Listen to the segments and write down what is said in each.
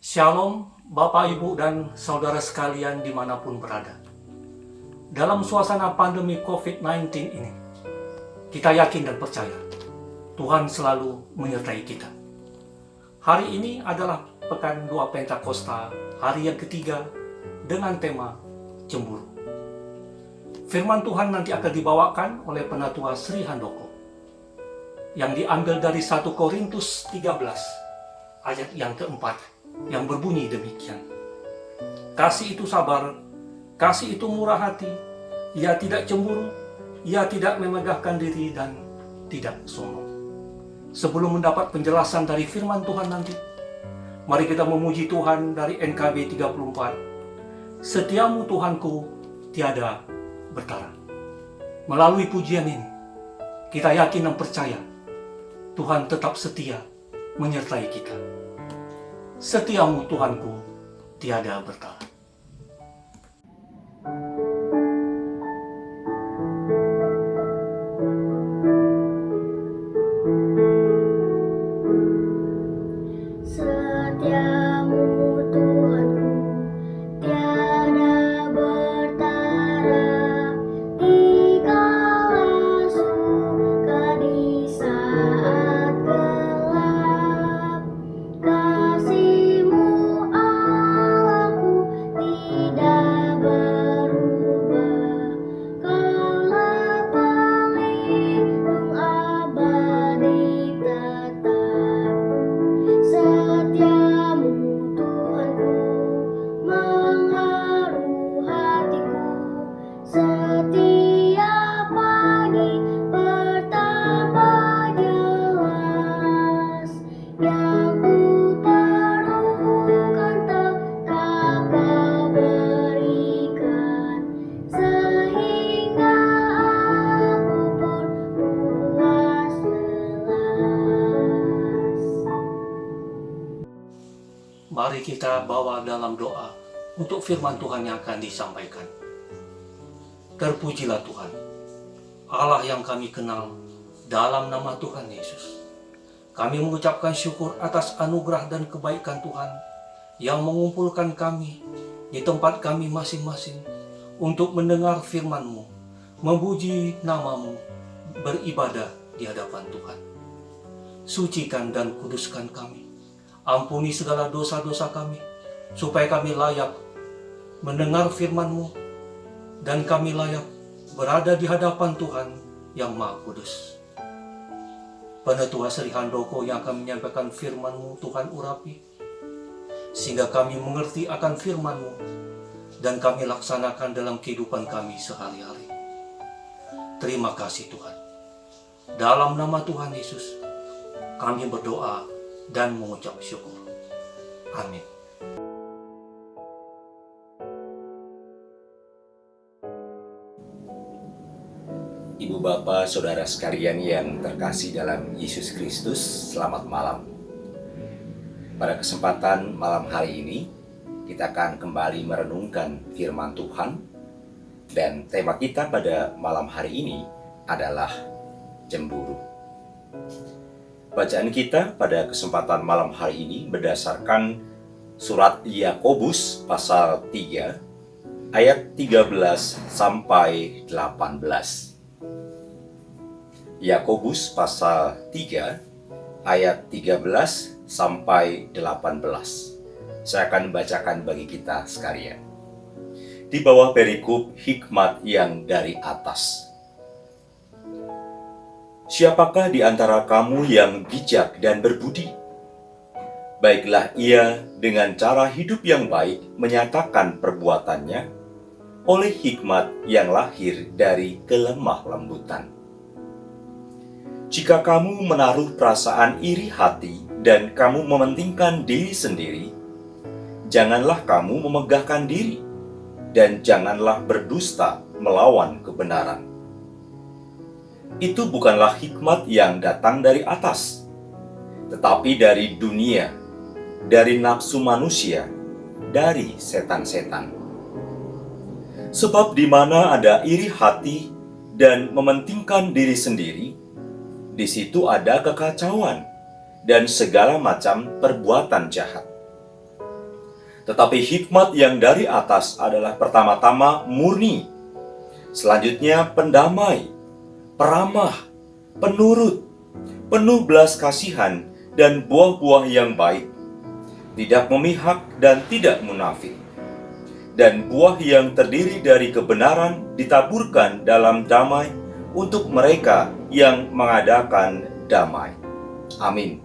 Shalom Bapak Ibu dan Saudara sekalian dimanapun berada. Dalam suasana pandemi COVID-19 ini, kita yakin dan percaya Tuhan selalu menyertai kita. Hari ini adalah Pekan 2 Pentakosta, hari yang ketiga dengan tema cemburu. Firman Tuhan nanti akan dibawakan oleh Penatua Sri Handoko yang diambil dari 1 Korintus 13 ayat yang keempat, yang berbunyi demikian. Kasih itu sabar, kasih itu murah hati, ia tidak cemburu, ia tidak memegahkan diri dan tidak sombong. Sebelum mendapat penjelasan dari firman Tuhan nanti, mari kita memuji Tuhan dari NKB 34. Setiamu Tuhanku tiada bertara. Melalui pujian ini, kita yakin dan percaya Tuhan tetap setia menyertai kita. Setiamu Tuhanku tiada bertara. Setiamu Tuhanku tiada bertara, dikala suka di saat gelap. Kasih-Mu Allahku tidak berubah, Kaulah pelindung abadi tetap. Setiamu Tuhanku mengharu hatiku, setiap pagi betapa jelas. Yang ku perlukan tetap Kau berikan, sehingga aku pun puas lelas. Mari kita bawa dalam doa untuk firman Tuhan yang akan disampaikan. Terpujilah Tuhan, Allah yang kami kenal dalam nama Tuhan Yesus. Kami mengucapkan syukur atas anugerah dan kebaikan Tuhan yang mengumpulkan kami di tempat kami masing-masing untuk mendengar firman-Mu, memuji nama-Mu, beribadah di hadapan Tuhan. Sucikan dan kuduskan kami. Ampuni segala dosa-dosa kami, supaya kami layak mendengar firman-Mu, dan kami layak berada di hadapan Tuhan yang Maha Kudus. Penatua Sri Handoko yang akan menyampaikan firman-Mu, Tuhan urapi, sehingga kami mengerti akan firman-Mu, dan kami laksanakan dalam kehidupan kami sehari-hari. Terima kasih Tuhan. Dalam nama Tuhan Yesus, kami berdoa dan mengucap syukur. Amin. Ibu Bapak, Saudara sekalian yang terkasih dalam Yesus Kristus, selamat malam. Pada kesempatan malam hari ini, kita akan kembali merenungkan firman Tuhan, dan tema kita pada malam hari ini adalah cemburu. Bacaan kita pada kesempatan malam hari ini berdasarkan surat Yakobus pasal 3 ayat 13 sampai 18. Yakobus pasal 3 ayat 13 sampai 18. Saya akan bacakan bagi kita sekalian. Di bawah perikop hikmat yang dari atas. Siapakah di antara kamu yang bijak dan berbudi? Baiklah ia dengan cara hidup yang baik menyatakan perbuatannya oleh hikmat yang lahir dari kelemah lembutan. Jika kamu menaruh perasaan iri hati dan kamu mementingkan diri sendiri, janganlah kamu memegahkan diri dan janganlah berdusta melawan kebenaran. Itu bukanlah hikmat yang datang dari atas, tetapi dari dunia, dari nafsu manusia, dari setan-setan. Sebab di mana ada iri hati dan mementingkan diri sendiri, di situ ada kekacauan dan segala macam perbuatan jahat. Tetapi hikmat yang dari atas adalah pertama-tama murni, selanjutnya pendamai, peramah, penurut, penuh belas kasihan dan buah-buah yang baik, tidak memihak dan tidak munafik. Dan buah yang terdiri dari kebenaran ditaburkan dalam damai untuk mereka yang mengadakan damai. Amin.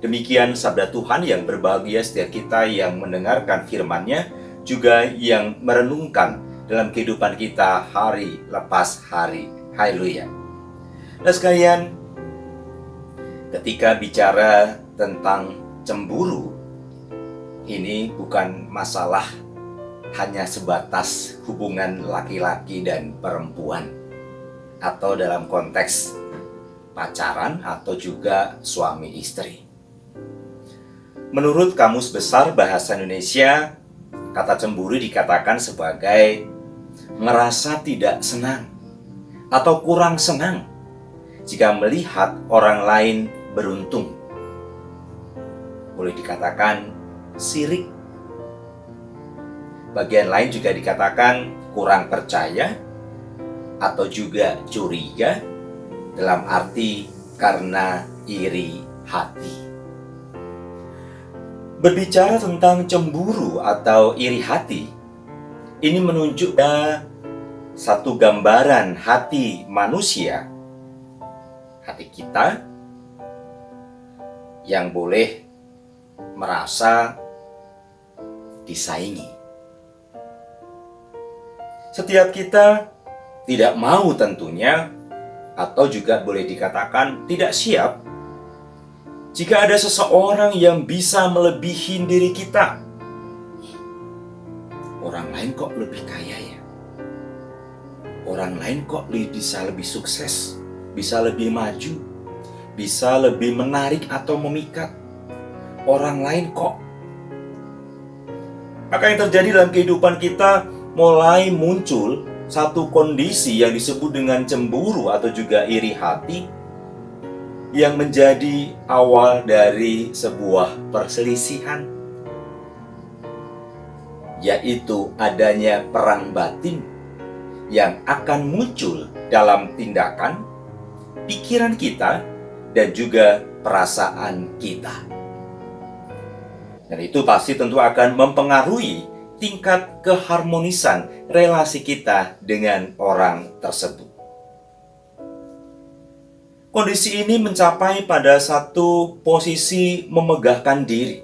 Demikian sabda Tuhan. Yang berbahagia setiap kita yang mendengarkan firman-Nya, juga yang merenungkan dalam kehidupan kita hari lepas hari. Haleluya. Nah sekalian, ketika bicara tentang cemburu, ini bukan masalah hanya sebatas hubungan laki-laki dan perempuan, atau dalam konteks pacaran atau juga suami istri. Menurut Kamus Besar Bahasa Indonesia, kata cemburu dikatakan sebagai merasa tidak senang atau kurang senang jika melihat orang lain beruntung. Boleh dikatakan sirik. Bagian lain juga dikatakan kurang percaya atau juga curiga, dalam arti karena iri hati. Berbicara tentang cemburu atau iri hati, ini menunjukkan satu gambaran hati manusia, hati kita yang boleh merasa disaingi. Setiap kita tidak mau tentunya, atau juga boleh dikatakan tidak siap jika ada seseorang yang bisa melebihi diri kita. Orang lain kok lebih kaya ya? Orang lain kok bisa lebih sukses, bisa lebih maju, bisa lebih menarik atau memikat. Orang lain kok. Maka yang terjadi dalam kehidupan kita mulai muncul satu kondisi yang disebut dengan cemburu atau juga iri hati, yang menjadi awal dari sebuah perselisihan, yaitu adanya perang batin yang akan muncul dalam tindakan, pikiran kita, dan juga perasaan kita. Dan itu pasti tentu akan mempengaruhi tingkat keharmonisan relasi kita dengan orang tersebut. Kondisi ini mencapai pada satu posisi memegahkan diri,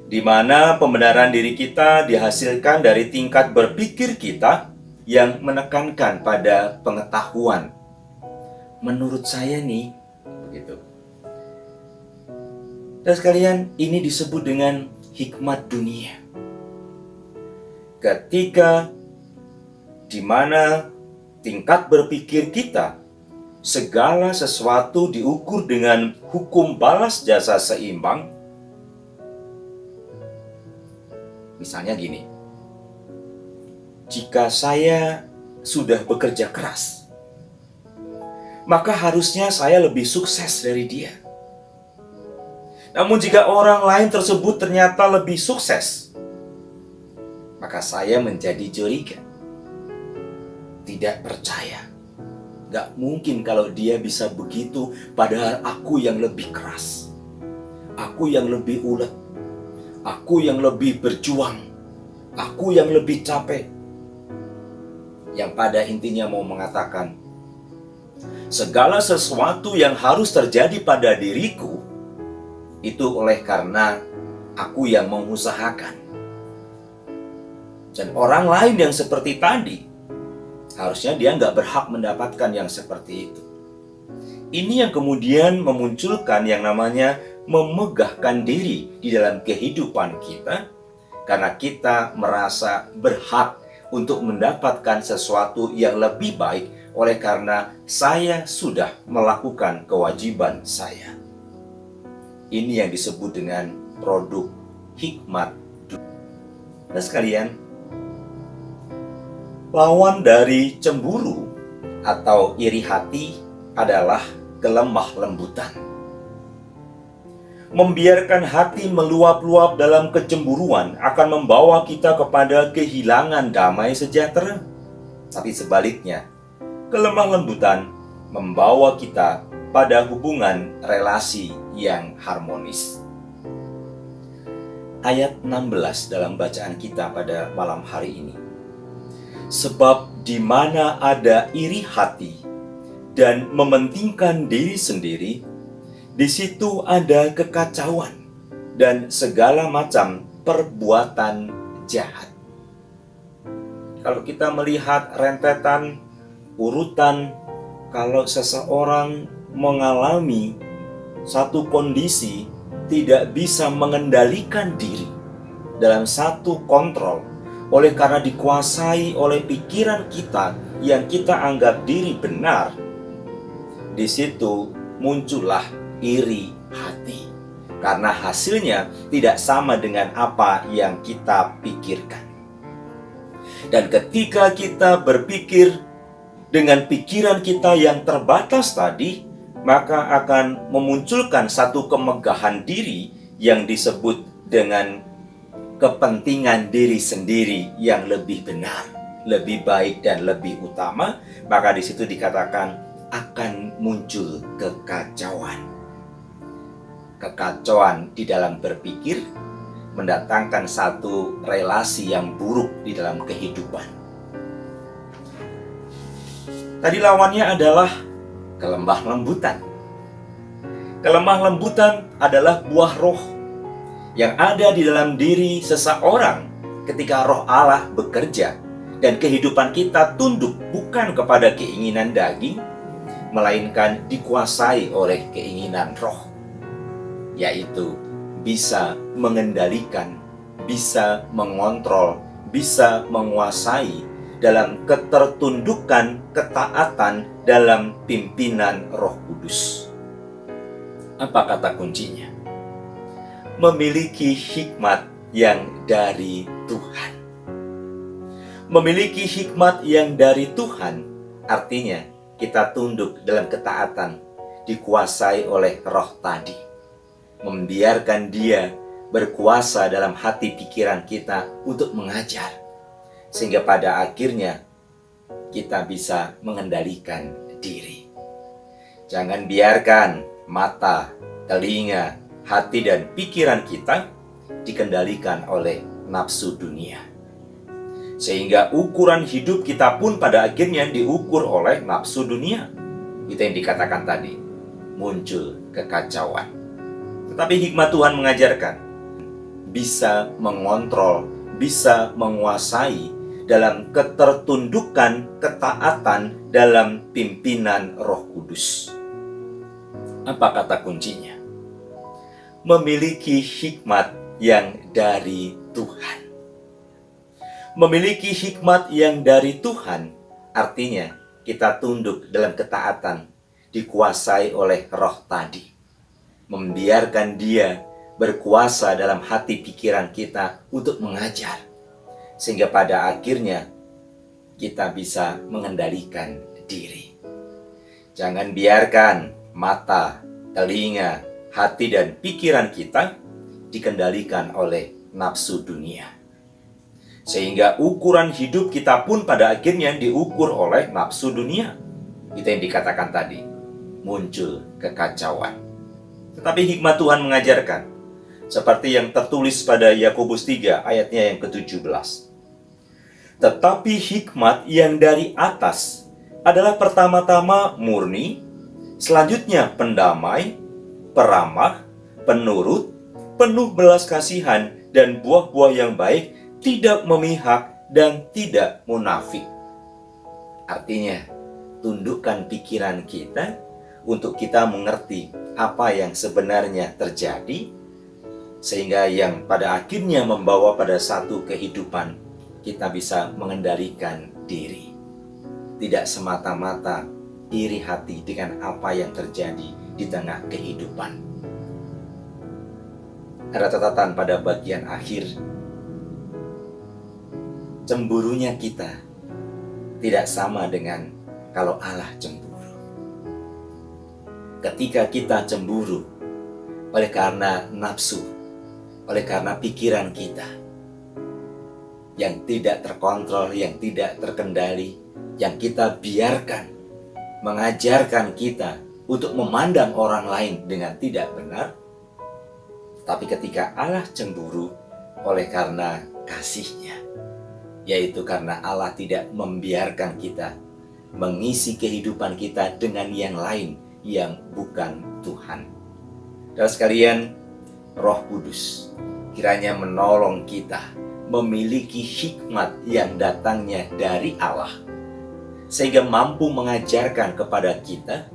di mana pembenaran diri kita dihasilkan dari tingkat berpikir kita yang menekankan pada pengetahuan. Menurut saya nih, begitu. Dan sekalian, ini disebut dengan hikmat dunia. Ketika di mana tingkat berpikir kita, segala sesuatu diukur dengan hukum balas jasa seimbang. Misalnya gini, jika saya sudah bekerja keras, maka harusnya saya lebih sukses dari dia. Namun jika orang lain tersebut ternyata lebih sukses, maka saya menjadi curiga, tidak percaya. Gak mungkin kalau dia bisa begitu, padahal aku yang lebih keras, aku yang lebih ulet, aku yang lebih berjuang, aku yang lebih capek. Yang pada intinya mau mengatakan, segala sesuatu yang harus terjadi pada diriku, itu oleh karena aku yang mengusahakan. Dan orang lain yang seperti tadi, harusnya dia nggak berhak mendapatkan yang seperti itu. Ini yang kemudian memunculkan yang namanya memegahkan diri di dalam kehidupan kita, karena kita merasa berhak untuk mendapatkan sesuatu yang lebih baik oleh karena saya sudah melakukan kewajiban saya. Ini yang disebut dengan produk hikmat dunia. Nah sekalian, lawan dari cemburu atau iri hati adalah kelemah lembutan. Membiarkan hati meluap-luap dalam kecemburuan akan membawa kita kepada kehilangan damai sejahtera. Tapi sebaliknya, kelemah lembutan membawa kita pada hubungan relasi yang harmonis. Ayat 16 dalam bacaan kita pada malam hari ini. Sebab di mana ada iri hati dan mementingkan diri sendiri, di situ ada kekacauan dan segala macam perbuatan jahat. Kalau kita melihat rentetan, urutan, kalau seseorang mengalami satu kondisi tidak bisa mengendalikan diri dalam satu kontrol, oleh karena dikuasai oleh pikiran kita yang kita anggap diri benar, di situ muncullah iri hati, karena hasilnya tidak sama dengan apa yang kita pikirkan. Dan ketika kita berpikir dengan pikiran kita yang terbatas tadi, maka akan memunculkan satu kemegahan diri yang disebut dengan kepentingan diri sendiri yang lebih benar, lebih baik dan lebih utama. Maka di situ dikatakan akan muncul kekacauan. Kekacauan di dalam berpikir mendatangkan satu relasi yang buruk di dalam kehidupan. Tadi lawannya adalah kelemah lembutan. Kelemah lembutan adalah buah roh yang ada di dalam diri seseorang ketika roh Allah bekerja dan kehidupan kita tunduk bukan kepada keinginan daging, melainkan dikuasai oleh keinginan roh, yaitu bisa mengendalikan, bisa mengontrol, bisa menguasai dalam ketertundukan, ketaatan dalam pimpinan Roh Kudus. Apa kata kuncinya? Memiliki hikmat yang dari Tuhan. Memiliki hikmat yang dari Tuhan artinya kita tunduk dalam ketaatan, dikuasai oleh roh tadi. Membiarkan dia berkuasa dalam hati pikiran kita untuk mengajar, sehingga pada akhirnya kita bisa mengendalikan diri. Jangan biarkan mata, telinga, hati dan pikiran kita dikendalikan oleh nafsu dunia, sehingga ukuran hidup kita pun pada akhirnya diukur oleh nafsu dunia. Itu yang dikatakan tadi, muncul kekacauan. Tetapi hikmat Tuhan mengajarkan bisa mengontrol, bisa menguasai dalam ketertundukan, ketaatan dalam pimpinan Roh Kudus. Apa kata kuncinya? Memiliki hikmat yang dari Tuhan. Memiliki hikmat yang dari Tuhan artinya kita tunduk dalam ketaatan, dikuasai oleh roh tadi. Membiarkan dia berkuasa dalam hati pikiran kita untuk mengajar, sehingga pada akhirnya kita bisa mengendalikan diri. Jangan biarkan mata, telinga, hati dan pikiran kita dikendalikan oleh nafsu dunia, sehingga ukuran hidup kita pun pada akhirnya diukur oleh nafsu dunia. Itu yang dikatakan tadi, muncul kekacauan. Tetapi hikmat Tuhan mengajarkan, seperti yang tertulis pada Yakobus 3 ayatnya yang ke-17. Tetapi hikmat yang dari atas adalah pertama-tama murni, selanjutnya pendamai, peramah, penurut, penuh belas kasihan dan buah-buah yang baik, tidak memihak dan tidak munafik. Artinya, tundukkan pikiran kita untuk kita mengerti apa yang sebenarnya terjadi, sehingga yang pada akhirnya membawa pada satu kehidupan kita bisa mengendalikan diri. Tidak semata-mata iri hati dengan apa yang terjadi di tengah kehidupan. Ada catatan pada bagian akhir. Cemburunya kita tidak sama dengan kalau Allah cemburu. Ketika kita cemburu, oleh karena nafsu, oleh karena pikiran kita yang tidak terkontrol, yang tidak terkendali, yang kita biarkan mengajarkan kita untuk memandang orang lain dengan tidak benar. Tapi ketika Allah cemburu oleh karena kasih-Nya, yaitu karena Allah tidak membiarkan kita mengisi kehidupan kita dengan yang lain yang bukan Tuhan. Dan sekalian, Roh Kudus kiranya menolong kita memiliki hikmat yang datangnya dari Allah, sehingga mampu mengajarkan kepada kita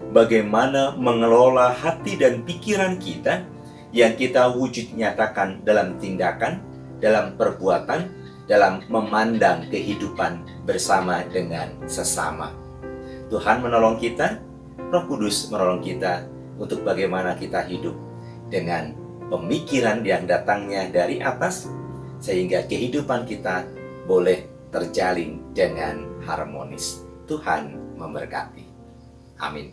bagaimana mengelola hati dan pikiran kita yang kita wujud nyatakan dalam tindakan, dalam perbuatan, dalam memandang kehidupan bersama dengan sesama. Tuhan menolong kita, Roh Kudus menolong kita untuk bagaimana kita hidup dengan pemikiran yang datangnya dari atas, sehingga kehidupan kita boleh terjalin dengan harmonis. Tuhan memberkati. Amin.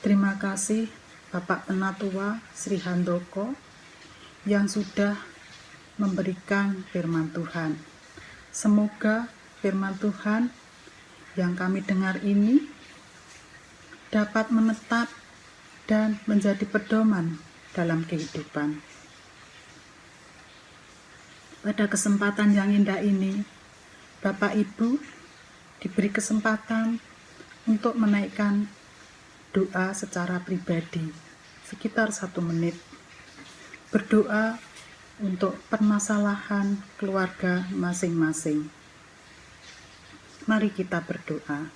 Terima kasih Bapak Penatua Sri Handoko yang sudah memberikan firman Tuhan. Semoga firman Tuhan yang kami dengar ini dapat menetap dan menjadi pedoman dalam kehidupan. Pada kesempatan yang indah ini, Bapak Ibu diberi kesempatan untuk menaikkan doa secara pribadi sekitar 1 menit. Berdoa untuk permasalahan keluarga masing-masing. Mari kita berdoa.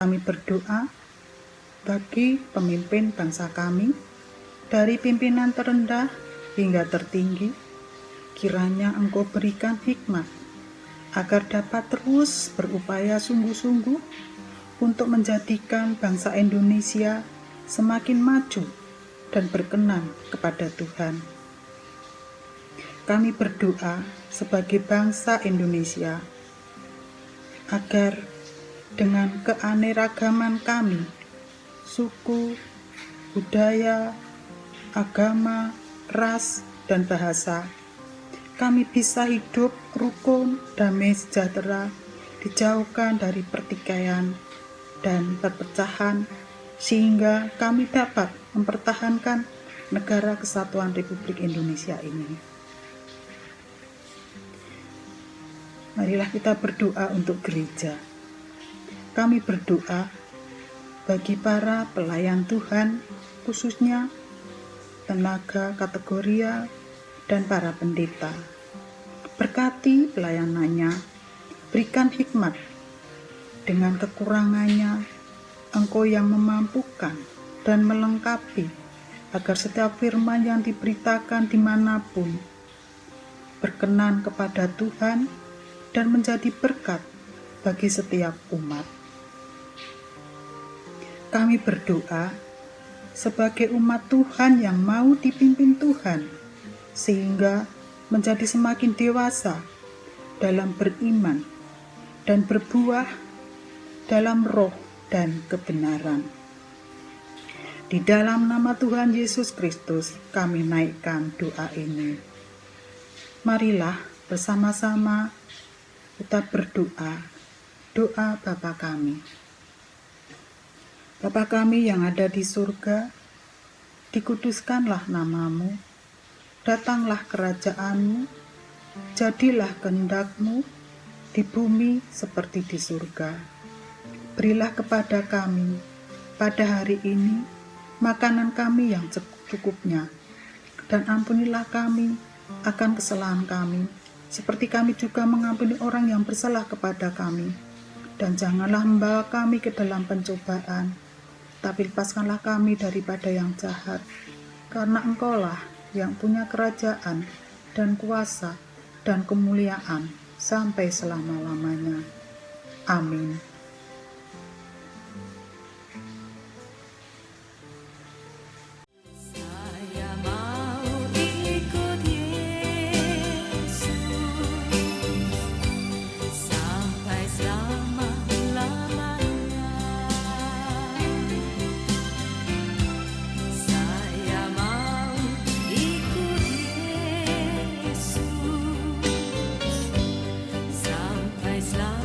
Kami berdoa bagi pemimpin bangsa kami, dari pimpinan terendah hingga tertinggi. Kiranya Engkau berikan hikmat, agar dapat terus berupaya sungguh-sungguh untuk menjadikan bangsa Indonesia semakin maju dan berkenan kepada Tuhan. Kami berdoa sebagai bangsa Indonesia, agar dengan keanekaragaman kami, suku, budaya, agama, ras, dan bahasa, kami bisa hidup rukun, damai, sejahtera, dijauhkan dari pertikaian dan perpecahan, sehingga kami dapat mempertahankan negara kesatuan Republik Indonesia ini. Marilah kita berdoa untuk gereja. Kami berdoa bagi para pelayan Tuhan, khususnya tenaga kategorial dan para pendeta. Berkati pelayanannya, berikan hikmat. Dengan kekurangannya, Engkau yang memampukan dan melengkapi, agar setiap firman yang diberitakan dimanapun berkenan kepada Tuhan dan menjadi berkat bagi setiap umat. Kami berdoa sebagai umat Tuhan yang mau dipimpin Tuhan, sehingga menjadi semakin dewasa dalam beriman dan berbuah dalam roh dan kebenaran. Di dalam nama Tuhan Yesus Kristus kami naikkan doa ini. Marilah bersama-sama kita berdoa Doa Bapa kami. Bapa kami yang ada di surga, dikuduskanlah namamu, datanglah kerajaanmu, jadilah kehendak-Mu di bumi seperti di surga. Berilah kepada kami pada hari ini makanan kami yang secukupnya, dan ampunilah kami akan kesalahan kami, seperti kami juga mengampuni orang yang bersalah kepada kami. Dan janganlah membawa kami ke dalam pencobaan, tapi lepaskanlah kami daripada yang jahat, karena Engkaulah yang punya kerajaan dan kuasa dan kemuliaan sampai selama-lamanya. Amin. Saya mau ikut Yesus sampai selama-lamanya. Saya mau ikut Yesus sampai selama-lamanya.